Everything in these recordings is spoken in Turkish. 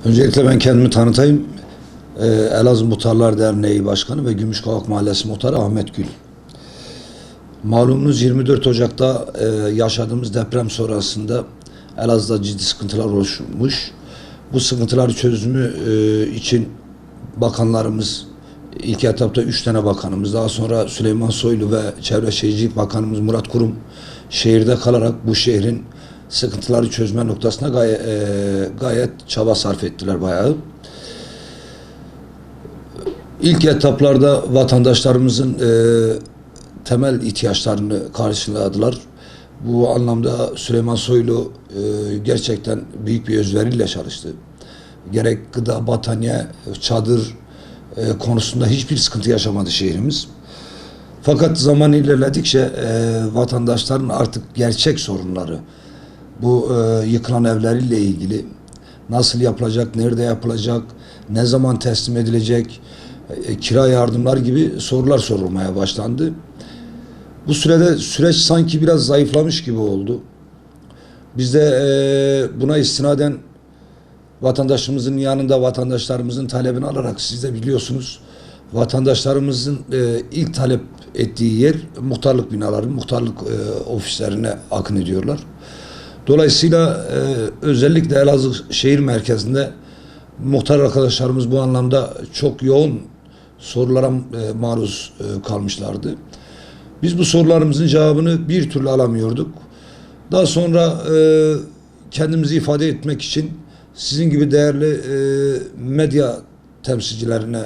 Öncelikle ben kendimi tanıtayım. Elazığ Muhtarlar Derneği Başkanı ve Gümüşkavak Mahallesi Muhtarı Ahmet Gül. Malumunuz 24 Ocak'ta yaşadığımız deprem sonrasında Elazığ'da ciddi sıkıntılar oluşmuş. Bu sıkıntıları çözümü için bakanlarımız, ilk etapta 3 tane bakanımız, daha sonra Süleyman Soylu ve Çevre Şehircilik Bakanımız Murat Kurum şehirde kalarak bu şehrin sıkıntıları çözme noktasına gayet çaba sarf ettiler bayağı. İlk etaplarda vatandaşlarımızın temel ihtiyaçlarını karşıladılar. Bu anlamda Süleyman Soylu gerçekten büyük bir özveriyle çalıştı. Gerek gıda, battaniye, çadır konusunda hiçbir sıkıntı yaşamadı şehrimiz. Fakat zaman ilerledikçe vatandaşların artık gerçek sorunları, bu yıkılan evleriyle ilgili nasıl yapılacak, nerede yapılacak, ne zaman teslim edilecek, kira yardımlar gibi sorular sorulmaya başlandı. Bu sürede süreç sanki biraz zayıflamış gibi oldu. Biz de buna istinaden vatandaşımızın yanında vatandaşlarımızın talebini alarak, siz de biliyorsunuz, vatandaşlarımızın ilk talep ettiği yer muhtarlık binaları, muhtarlık ofislerine akın ediyorlar. Dolayısıyla özellikle Elazığ şehir merkezinde muhtar arkadaşlarımız bu anlamda çok yoğun sorulara maruz kalmışlardı. Biz bu sorularımızın cevabını bir türlü alamıyorduk. Daha sonra kendimizi ifade etmek için sizin gibi değerli medya temsilcilerine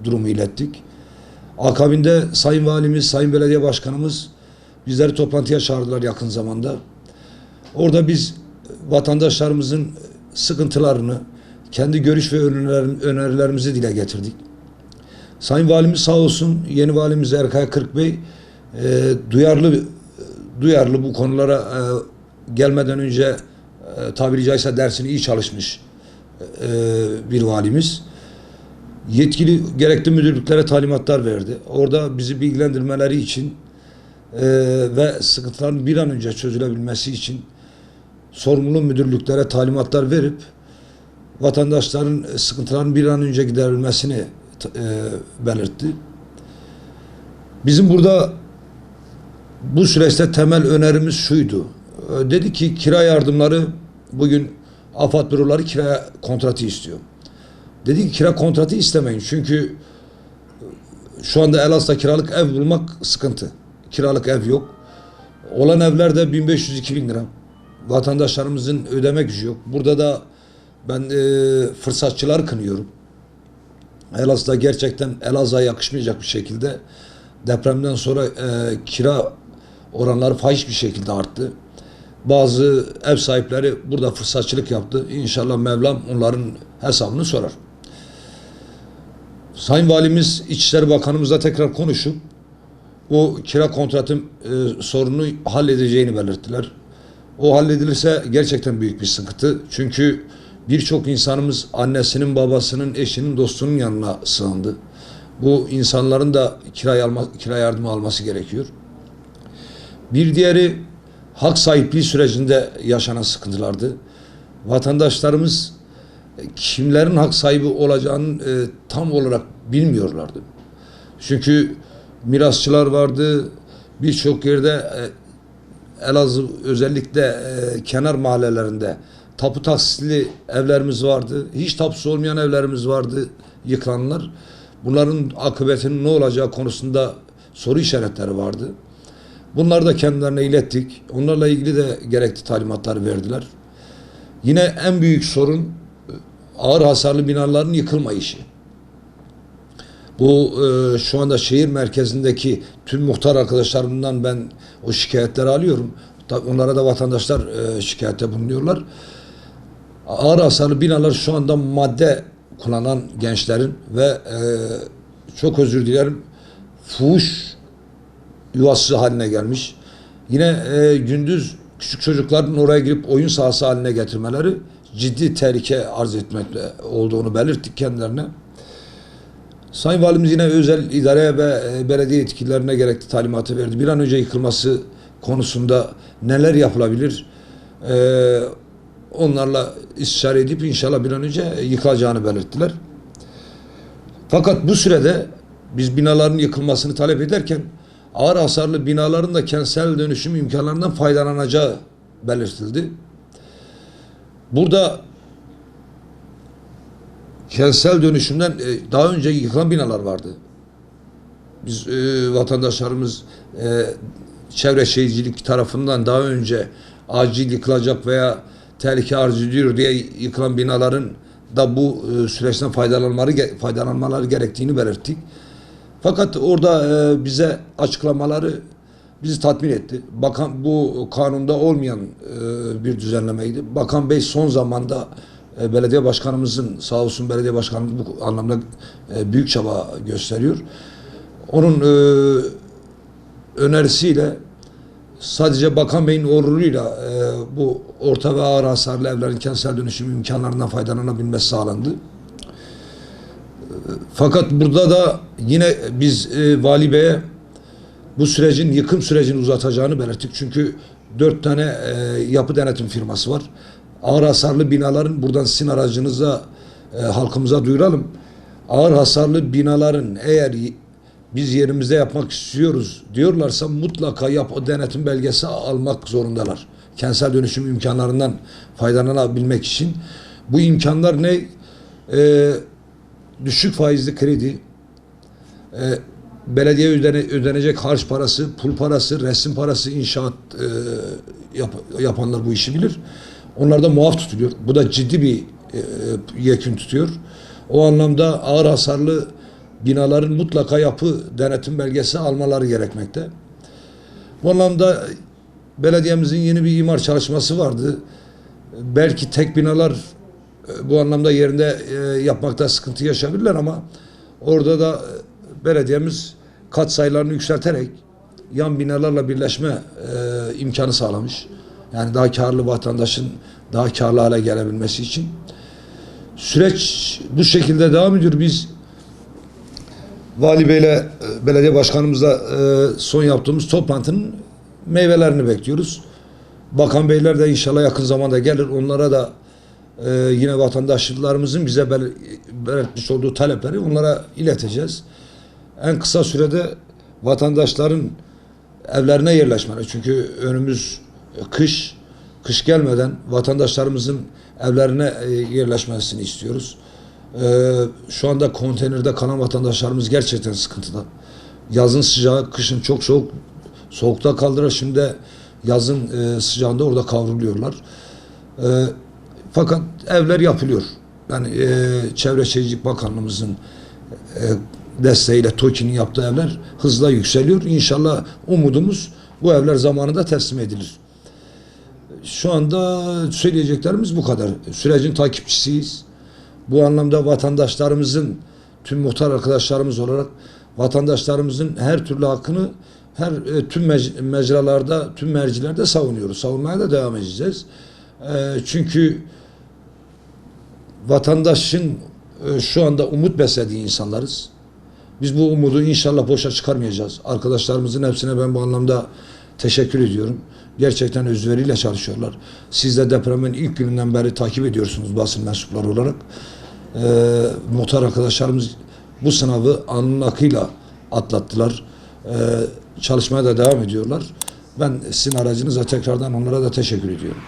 durumu ilettik. Akabinde Sayın Valimiz, Sayın Belediye Başkanımız bizleri toplantıya çağırdılar yakın zamanda. Orada biz vatandaşlarımızın sıkıntılarını, kendi görüş ve önerilerimizi dile getirdik. Sayın Valimiz sağ olsun, yeni valimiz Erkay Kırk Bey duyarlı bu konulara gelmeden önce tabiri caizse dersini iyi çalışmış bir valimiz. Yetkili gerekli müdürlüklere talimatlar verdi. Orada bizi bilgilendirmeleri için ve sıkıntıların bir an önce çözülebilmesi için sorumlu müdürlüklere talimatlar verip vatandaşların sıkıntıların bir an önce giderilmesini belirtti. Bizim burada bu süreçte temel önerimiz şuydu. Dedi ki kira yardımları, bugün AFAD büroları kira kontratı istiyor. Dedi ki kira kontratı istemeyin. Çünkü şu anda Elazığ'da kiralık ev bulmak sıkıntı. Kiralık ev yok. Olan evler de 1500-2000 lira. Vatandaşlarımızın ödeme gücü yok. Burada da ben fırsatçıları kınıyorum. Elazığ'da gerçekten Elazığ'a yakışmayacak bir şekilde depremden sonra kira oranları fahiş bir şekilde arttı. Bazı ev sahipleri burada fırsatçılık yaptı. İnşallah Mevlam onların hesabını sorar. Sayın Valimiz, İçişleri Bakanımızla tekrar konuşup o kira kontratı sorununu halledeceğini belirttiler. O halledilirse gerçekten büyük bir sıkıntı. Çünkü birçok insanımız annesinin, babasının, eşinin, dostunun yanına sığındı. Bu insanların da kira yardımı alması gerekiyor. Bir diğeri hak sahipliği sürecinde yaşanan sıkıntılardı. Vatandaşlarımız kimlerin hak sahibi olacağını tam olarak bilmiyorlardı. Çünkü mirasçılar vardı. Birçok yerde Elazığ özellikle kenar mahallelerinde tapu taksitli evlerimiz vardı. Hiç tapusu olmayan evlerimiz vardı, yıkılanlar. Bunların akıbetinin ne olacağı konusunda soru işaretleri vardı. Bunları da kendilerine ilettik. Onlarla ilgili de gerekli talimatlar verdiler. Yine en büyük sorun ağır hasarlı binaların yıkılma işi. Bu şu anda şehir merkezindeki tüm muhtar arkadaşlarımdan ben o şikayetleri alıyorum. Onlara da vatandaşlar şikayette bulunuyorlar. Ağır hasarlı binalar şu anda madde kullanan gençlerin ve çok özür dilerim fuhuş yuvası haline gelmiş. Yine gündüz küçük çocukların oraya girip oyun sahası haline getirmeleri ciddi tehlike arz etmekte olduğunu belirttik kendilerine. Sayın Valimiz yine özel idareye ve belediye yetkililerine gerekli talimatı verdi. Bir an önce yıkılması konusunda neler yapılabilir? onlarla istişare edip inşallah bir an önce yıkılacağını belirttiler. Fakat bu sürede biz binaların yıkılmasını talep ederken ağır hasarlı binaların da kentsel dönüşüm imkanlarından faydalanacağı belirtildi. Burada kentsel dönüşümden daha önce yıkılan binalar vardı. Biz vatandaşlarımız Çevre Şehircilik tarafından daha önce acil yıkılacak veya tehlike arz ediyor diye yıkılan binaların da bu süreçten faydalanmaları gerektiğini belirttik. Fakat orada bize açıklamaları bizi tatmin etti. Bakan, bu kanunda olmayan bir düzenlemeydi. Bakan Bey son zamanda belediye başkanımızın, sağ olsun belediye başkanımız bu anlamda büyük çaba gösteriyor. Onun önerisiyle sadece Bakan Bey'in onuruyla bu orta ve ağır hasarlı evlerin kentsel dönüşüm imkanlarından faydalanabilmesi sağlandı. Fakat burada da yine biz Vali Bey'e bu sürecin, yıkım sürecini uzatacağını belirttik. Çünkü 4 tane yapı denetim firması var. Ağır hasarlı binaların, buradan sizin aracınıza halkımıza duyuralım. Ağır hasarlı binaların eğer biz yerimizde yapmak istiyoruz diyorlarsa mutlaka yapı denetim belgesi almak zorundalar. Kentsel dönüşüm imkanlarından faydalanabilmek için. Bu imkanlar ne? Düşük faizli kredi, belediye ödenecek harç parası, pul parası, resim parası, inşaat yapanlar bu işi bilir. Onlar da muaf tutuluyor. Bu da ciddi bir yekün tutuyor. O anlamda ağır hasarlı binaların mutlaka yapı denetim belgesi almaları gerekmekte. Bu anlamda belediyemizin yeni bir imar çalışması vardı. Belki tek binalar bu anlamda yerinde yapmakta sıkıntı yaşayabilirler ama orada da belediyemiz kat sayılarını yükselterek yan binalarla birleşme imkanı sağlamış. Yani daha karlı, vatandaşın daha karlı hale gelebilmesi için. Süreç bu şekilde devam ediyor. Biz Vali Bey'le, belediye başkanımızla son yaptığımız toplantının meyvelerini bekliyoruz. Bakan Beyler de inşallah yakın zamanda gelir. Onlara da yine vatandaşlarımızın bize belirtmiş olduğu talepleri onlara ileteceğiz. En kısa sürede vatandaşların evlerine yerleşmeleri. Çünkü önümüz kış gelmeden vatandaşlarımızın evlerine yerleşmesini istiyoruz. Şu anda konteynerde kalan vatandaşlarımız gerçekten sıkıntıda. Yazın sıcağı, kışın çok soğukta kaldılar. Şimdi yazın sıcağında orada kavruluyorlar. Fakat evler yapılıyor. Yani Çevre Şehircilik Bakanlığımızın desteğiyle TOKİ'nin yaptığı evler hızla yükseliyor. İnşallah umudumuz bu evler zamanında teslim edilir. Şu anda söyleyeceklerimiz bu kadar. Sürecin takipçisiyiz. Bu anlamda vatandaşlarımızın, tüm muhtar arkadaşlarımız olarak vatandaşlarımızın her türlü hakkını tüm mecralarda, tüm mercilerde savunuyoruz. Savunmaya da devam edeceğiz. Çünkü vatandaşın şu anda umut beslediği insanlarız. Biz bu umudu inşallah boşa çıkarmayacağız. Arkadaşlarımızın hepsine ben bu anlamda teşekkür ediyorum. Gerçekten özveriyle çalışıyorlar. Siz de depremin ilk gününden beri takip ediyorsunuz basın mensupları olarak. Muhtar arkadaşlarımız bu sınavı alnının akıyla atlattılar. Çalışmaya da devam ediyorlar. Ben sizin aracınıza tekrardan onlara da teşekkür ediyorum.